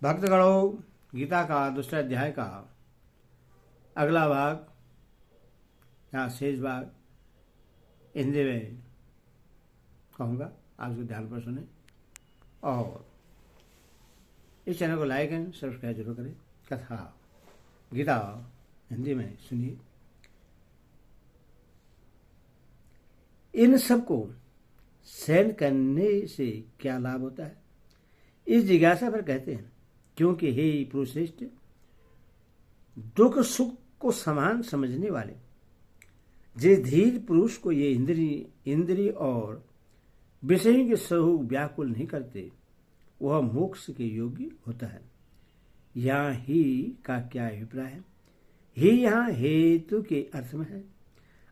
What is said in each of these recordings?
भक्तगणों, गीता का दूसरे अध्याय का अगला भाग या शेष भाग हिंदी में कहूँगा, आप उसको ध्यान पर सुने और इस चैनल को लाइक एंड सब्सक्राइब जरूर करें। कथा गीता हिंदी में सुनिए। इन सबको सहन करने से क्या लाभ होता है, इस जिज्ञासा पर कहते हैं, क्योंकि हे पुरुषश्रेष्ठ, दुख सुख को समान समझने वाले जिस धीर पुरुष को ये इंद्रिय और विषयों के सहयोग व्याकुल नहीं करते, वह मोक्ष के योग्य होता है। यहाँ ही का क्या अभिप्राय है? ही यहाँ हेतु के अर्थ में है।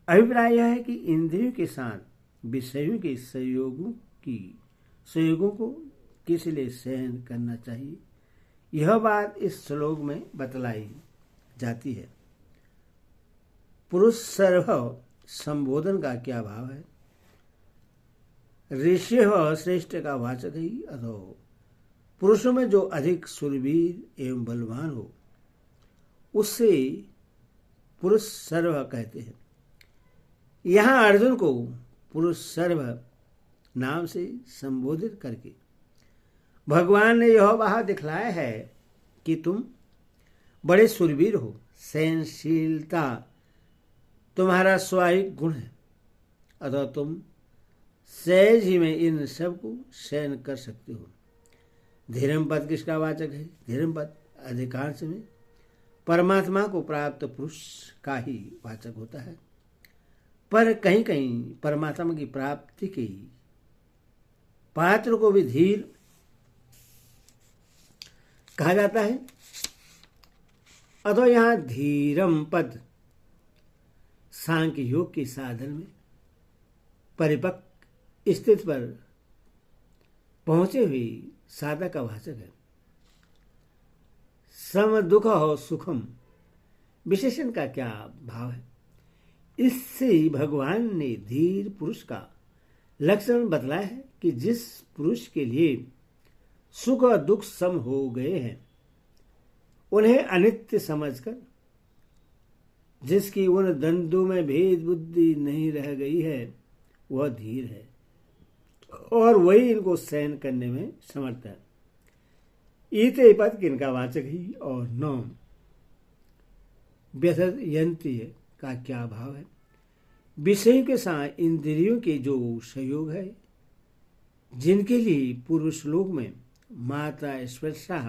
अभिप्राय यह है कि इंद्रियों के साथ विषयों के संयोगों को किस लिए सहन करना चाहिए, यह बात इस श्लोक में बतलाई जाती है। पुरुष सर्व संबोधन का क्या भाव है? ऋषि श्रेष्ठ का वाचक ही अथवा पुरुषों में जो अधिक शूरवीर एवं बलवान हो, उससे पुरुष सर्व कहते हैं। यहाँ अर्जुन को पुरुष सर्व नाम से संबोधित करके भगवान ने यह बात दिखलाया है कि तुम बड़े शूरवीर हो, सहनशीलता तुम्हारा स्वाभाविक गुण है, अतः तुम सहज ही में इन सब को सहन कर सकते हो। धीरमपद किसका वाचक है? धीरमपद अधिकांश में परमात्मा को प्राप्त पुरुष का ही वाचक होता है, पर कहीं कहीं परमात्मा की प्राप्ति के पात्र को भी धीर कहा जाता है। अतः यहाँ धीरम पद सांख्य योग के साधन में परिपक्व स्थिति पर पहुंचे हुए साधक का वाचक है। सम दुख हो सुखम विशेषण का क्या भाव है? इससे भगवान ने धीर पुरुष का लक्षण बतलाया है कि जिस पुरुष के लिए सुख और दुख सम हो गए हैं, उन्हें अनित्य समझकर, जिसकी उन द्वंद्वों में भेद बुद्धि नहीं रह गई है, वह धीर है और वही इनको सहन करने में समर्थ है। ईते पद किनका वाचक ही और नौ व्यथयन्ति का क्या भाव है? विषयों के साथ इंद्रियों के जो सहयोग है, जिनके लिए पूर्व श्लोक में मात्रा स्पर्शा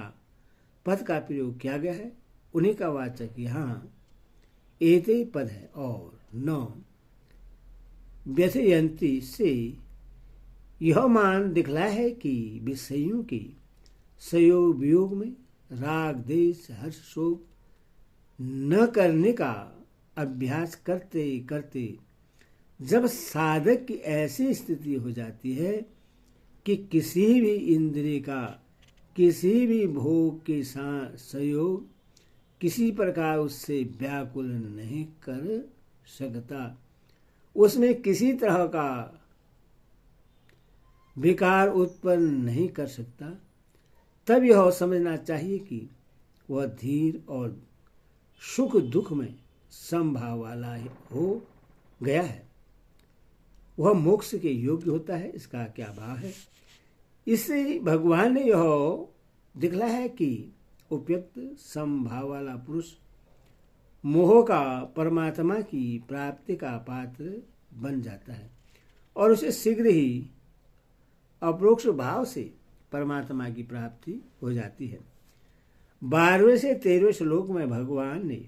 पद का प्रयोग किया गया है, उन्हीं का वाचक यहाँ एते पद है और नौ व्यथयन्ति से यह मान दिखलाया है कि विषयों के संयोग वियोग में राग देश हर्ष शोक न करने का अभ्यास करते करते जब साधक की ऐसी स्थिति हो जाती है कि किसी भी इंद्रिय का किसी भी भोग के साथ संयोग किसी प्रकार उससे व्याकुल नहीं कर सकता, उसमें किसी तरह का विकार उत्पन्न नहीं कर सकता, तब यह समझना चाहिए कि वह धीर और सुख दुख में समभाव वाला हो गया है, वह मोक्ष के योग्य होता है। इसका क्या भाव है? इससे भगवान ने यह दिखलाया है कि उपयुक्त समभाव वाला पुरुष मोह का परमात्मा की प्राप्ति का पात्र बन जाता है और उसे शीघ्र ही अपरोक्ष भाव से परमात्मा की प्राप्ति हो जाती है। 12वें से 13वें श्लोक में भगवान ने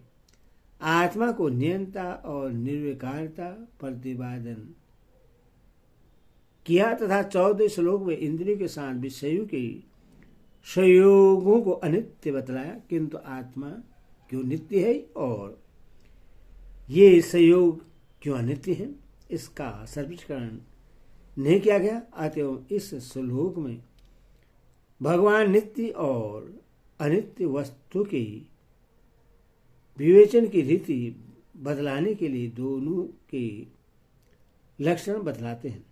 आत्मा को नियंता और निर्विकारता प्रतिपादन किया तथा 14वें श्लोक में इंद्रियों के साथ विषयों के संयोगों को अनित्य बतलाया, किंतु आत्मा क्यों नित्य है और ये संयोग क्यों अनित्य है, इसका स्पष्टीकरण नहीं किया गया। अतएव इस श्लोक में भगवान नित्य और अनित्य वस्तु के विवेचन की रीति बदलाने के लिए दोनों के लक्षण बतलाते हैं।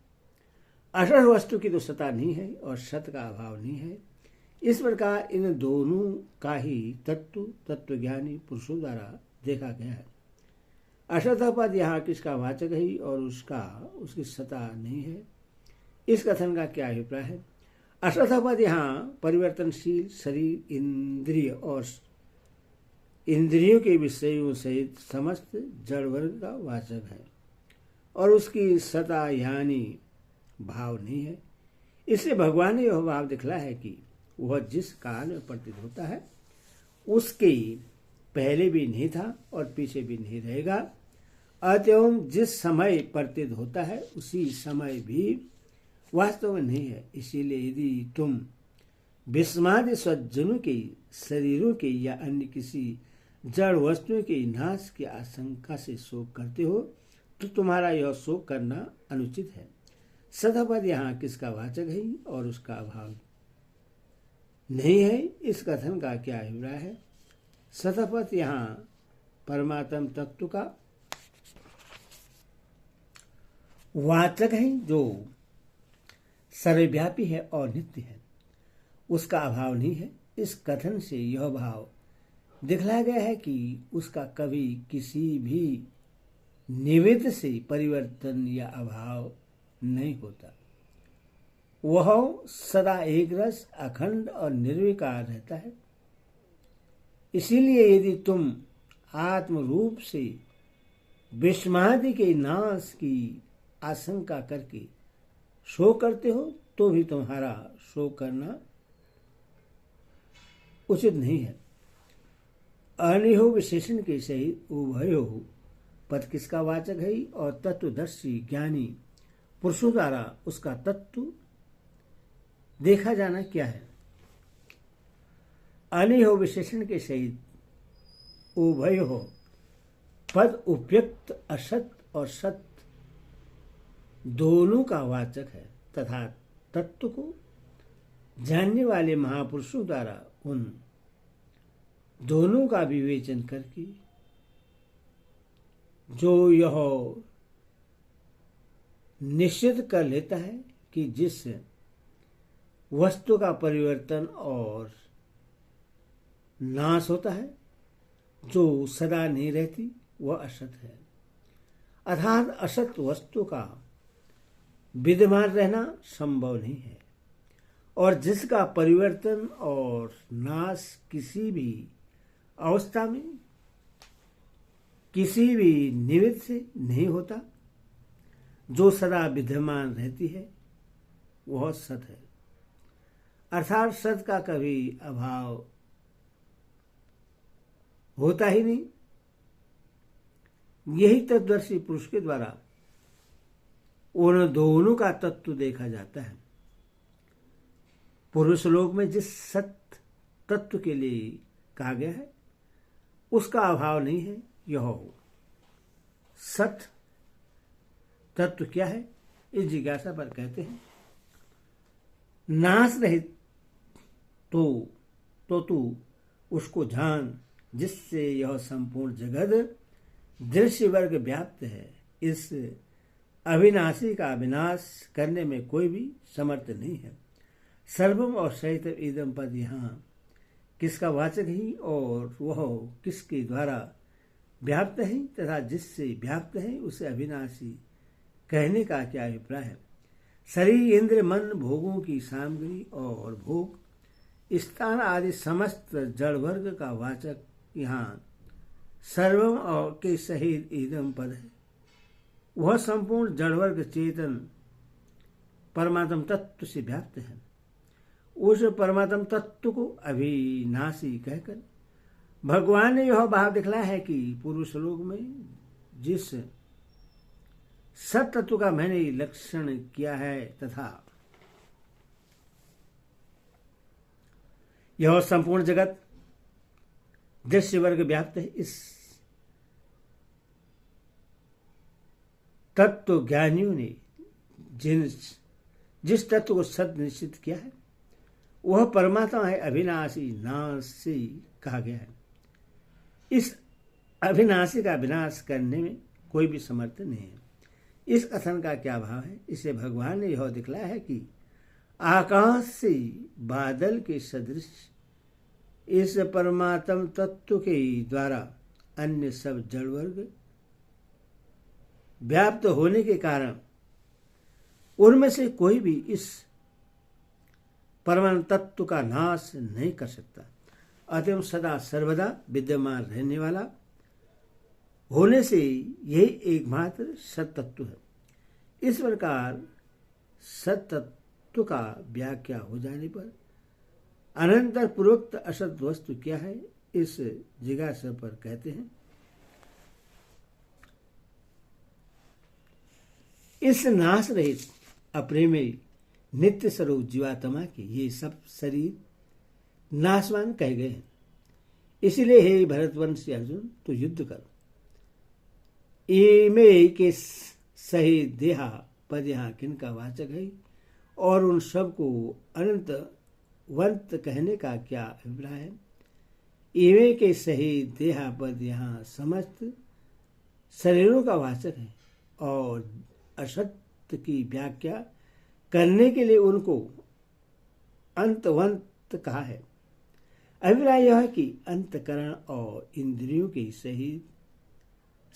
असर वस्तु की तो सत्ता नहीं है और सत का अभाव नहीं है, इस प्रकार इन दोनों का ही तत्वज्ञानी पुरुषों द्वारा देखा गया है। असत पद यहाँ किसका वाचक है और उसकी सत्ता नहीं है, इस कथन का क्या अभिप्राय है? असत पद यहाँ परिवर्तनशील शरीर, इंद्रिय और इंद्रियों के विषयों सहित समस्त जड़ वर्ग का वाचक है और उसकी सत्ता यानी भाव नहीं है। इससे भगवान ने यह भाव दिखलाया है कि वह जिस काल में प्रतीत होता है उसके पहले भी नहीं था और पीछे भी नहीं रहेगा, अतएव जिस समय प्रतीत होता है उसी समय भी वास्तव में नहीं है। इसीलिए यदि तुम विस्मादि स्वजनों के शरीरों के या अन्य किसी जड़ वस्तुओं के नाश की आशंका से शोक करते हो तो तुम्हारा यह शोक करना अनुचित है। सदापद यहाँ किसका वाचक है और उसका अभाव नहीं है, इस कथन का क्या अभिप्राय है? सदापद यहाँ परमात्म तत्व का वाचक है जो सर्वव्यापी है और नित्य है, उसका अभाव नहीं है। इस कथन से यह भाव दिखलाया गया है कि उसका कभी किसी भी निमित्त से परिवर्तन या अभाव नहीं होता। वह सदा एक रस, अखंड और निर्विकार रहता है। इसीलिए यदि तुम आत्म रूप से विस्मादि के नाश की आशंका करके शोक करते हो तो भी तुम्हारा शोक करना उचित नहीं है। अनिहो विशेषण के सहित उभयो पद किसका वाचक है और तत्वदर्शी ज्ञानी पुरुषों द्वारा उसका तत्व देखा जाना क्या है? अनिहो विशेषण के सहित उभयो पद उपयुक्त असत और सत दोनों का वाचक है तथा तत्व को जानने वाले महापुरुषों द्वारा उन दोनों का विवेचन करके जो यह निश्चित कर लेता है कि जिस वस्तु का परिवर्तन और नाश होता है, जो सदा नहीं रहती, वह असत है। अर्थात असत वस्तु का विद्यमान रहना संभव नहीं है और जिसका परिवर्तन और नाश किसी भी अवस्था में किसी भी निमित्त से नहीं होता, जो सदा विद्यमान रहती है, वह सत है। अर्थात सत का कभी अभाव होता ही नहीं। यही तत्वदर्शी पुरुष के द्वारा उन दोनों का तत्व देखा जाता है। पूर्व श्लोक में जिस सत तत्व के लिए कहा गया है उसका अभाव नहीं है। यह सत तत्व क्या है, इस जिज्ञासा पर कहते हैं नाश रहित तो तू उसको जान जिससे यह संपूर्ण जगत दृश्य वर्ग व्याप्त है। इस अविनाशी का विनाश करने में कोई भी समर्थ नहीं है। सर्वम और सहित इदम पद यहाँ किसका वाचक है और वह किसके द्वारा व्याप्त है तथा जिससे व्याप्त है उसे अविनाशी कहने का क्या अभिप्राय है? शरीर, इंद्र, मन, भोगों की सामग्री और भोग, स्थान आदि समस्त जड़ वर्ग का वाचक यहाँ सर्वम और के सहित इदम पद है। वह संपूर्ण जड़ वर्ग चेतन परमात्म तत्व से व्याप्त है। उस परमात्म तत्व को अविनाशी कहकर भगवान ने यह भाव दिखलाया है कि पूर्व श्लोक में जिस सत तत्व का मैंने लक्षण किया है तथा यह संपूर्ण जगत दृश्य वर्ग व्याप्त है, इस तत्व ज्ञानियों ने जिस तत्व को सत निश्चित किया है वह परमात्मा है। अविनाशी नाशी कहा गया है। इस अविनाशी का विनाश करने में कोई भी समर्थ नहीं है। इस कथन का क्या भाव है? इसे भगवान ने यह दिखलाया है कि आकाश से बादल के सदृश इस परमात्म तत्व के द्वारा अन्य सब जड़ वर्ग व्याप्त होने के कारण उनमें से कोई भी इस परमात्म तत्व का नाश नहीं कर सकता। अतः सदा सर्वदा विद्यमान रहने वाला होने से यही एकमात्र सत्तत्व है। इस प्रकार सत्तत्व का व्याख्या हो जाने पर अनंतर पूर्वोक्त असत वस्तु क्या है, इस जिज्ञासा पर कहते हैं, इस नाश रहित अप्रेमेय नित्य स्वरूप जीवात्मा के ये सब शरीर नाशवान कहे गए हैं। इसलिए हे भरतवंशी अर्जुन, तो युद्ध कर। इमे के सही देहा पद यहाँ किनका वाचक है और उन सब को अनंत वंत कहने का क्या अभिप्राय है? इमे के सही देहा पद यहाँ समस्त शरीरों का वाचक है और असत्य की व्याख्या करने के लिए उनको अंतवंत कहा है। अभिप्राय यह है कि अंतकरण और इंद्रियों के सहित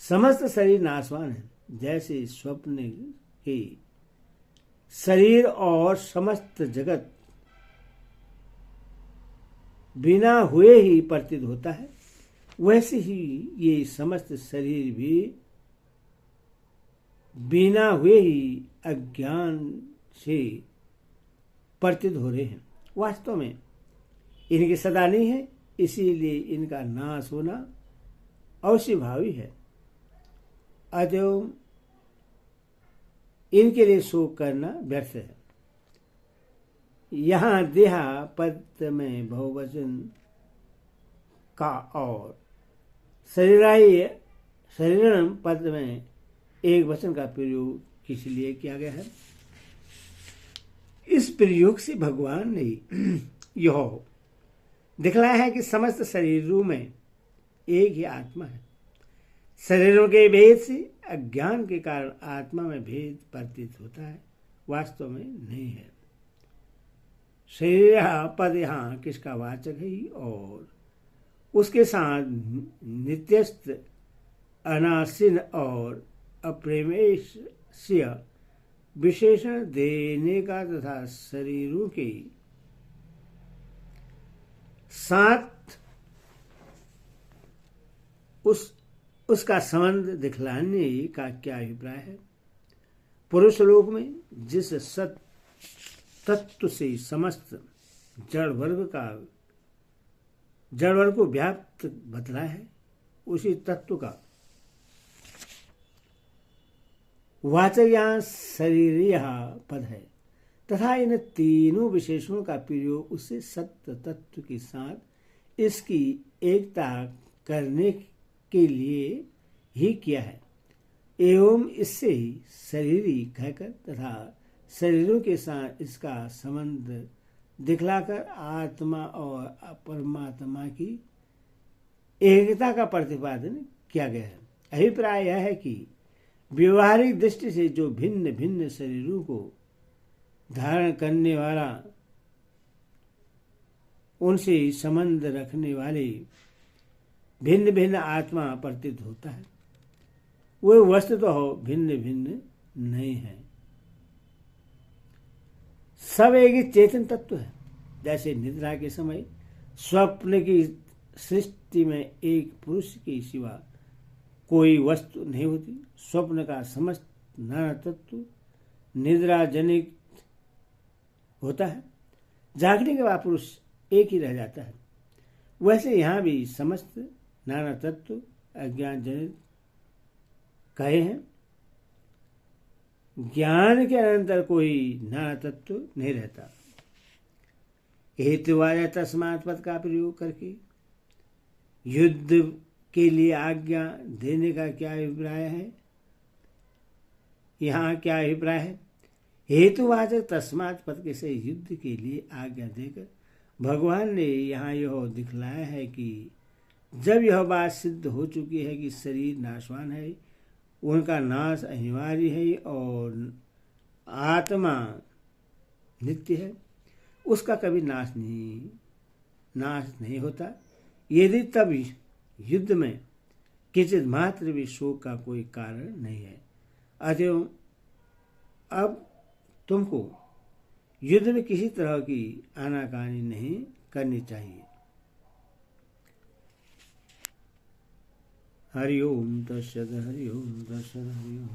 समस्त शरीर नाशवान है, जैसे स्वप्न के शरीर और समस्त जगत बिना हुए ही प्रतीत होता है, वैसे ही ये समस्त शरीर भी बिना हुए ही अज्ञान से प्रतीत हो रहे हैं। वास्तव में इनकी सदा नहीं है, इसीलिए इनका नाश होना अवश्य भावी है। अतएव इनके लिए शोक करना व्यर्थ है। यहाँ देहा पद में बहुवचन का और शरीरम पद में एक वचन का प्रयोग किस लिए किया गया है? इस प्रयोग से भगवान ने यह दिखलाया है कि समस्त शरीरों में एक ही आत्मा है। शरीरों के भेद से अज्ञान के कारण आत्मा में भेद प्रतीत होता है, वास्तव में नहीं है। शरीर पद यहाँ किसका वाचक है और उसके साथ नित्यस्थ अनासीन और अप्रेमेय विशेषण देने का तथा शरीरों के साथ उसका संबंध दिखलाने का क्या अभिप्राय है? पुरुष लोक में जिस सत तत्व से समस्त जड़ वर्ग को व्याप्त बतला है, उसी तत्व का वाचक यहाँ शरीर पद है तथा इन तीनों विशेषणों का प्रयोग उससे सत्य तत्व के साथ इसकी एकता करने के लिए ही किया है। एवं इससे ही शरीरी कहकर तथा शरीरों के साथ इसका संबंध दिखलाकर आत्मा और परमात्मा की एकता का प्रतिपादन किया गया है। अभिप्राय यह है कि व्यवहारिक दृष्टि से जो भिन्न भिन्न शरीरों को धारण करने वाला, उनसे संबंध रखने वाले भिन्न भिन्न आत्मा प्रतीत होता है, वह वस्तुतः भिन्न भिन्न नहीं है। सब एक ही चेतन तत्व है। जैसे निद्रा के समय स्वप्न की सृष्टि में एक पुरुष के सिवा कोई वस्तु नहीं होती, स्वप्न का समस्त नाना तत्व निद्रा जनित होता है। जागने के बाद पुरुष एक ही रह जाता है। वैसे यहाँ भी समस्त नाना तत्व अज्ञान जनित कहे हैं। ज्ञान के अनंतर कोई नाना तत्व नहीं रहता। हेतुवाया तस्मात् पद का प्रयोग करके युद्ध के लिए आज्ञा देने का क्या अभिप्राय है? यहाँ क्या अभिप्राय है? हेतुवाचक तस्मात् पद के से युद्ध के लिए आज्ञा देकर भगवान ने यहाँ यह दिखलाया है कि जब यह बात सिद्ध हो चुकी है कि शरीर नाशवान है, उनका नाश अनिवार्य है और आत्मा नित्य है, उसका कभी नाश नहीं होता। यदि तब युद्ध में किंचित मात्र भी शोक का कोई कारण नहीं है, अतएव अब तुमको युद्ध में किसी तरह की आनाकानी नहीं करनी चाहिए। हरि ओम तत्सत्, हरि ओम तत्सत्, हरि ओम।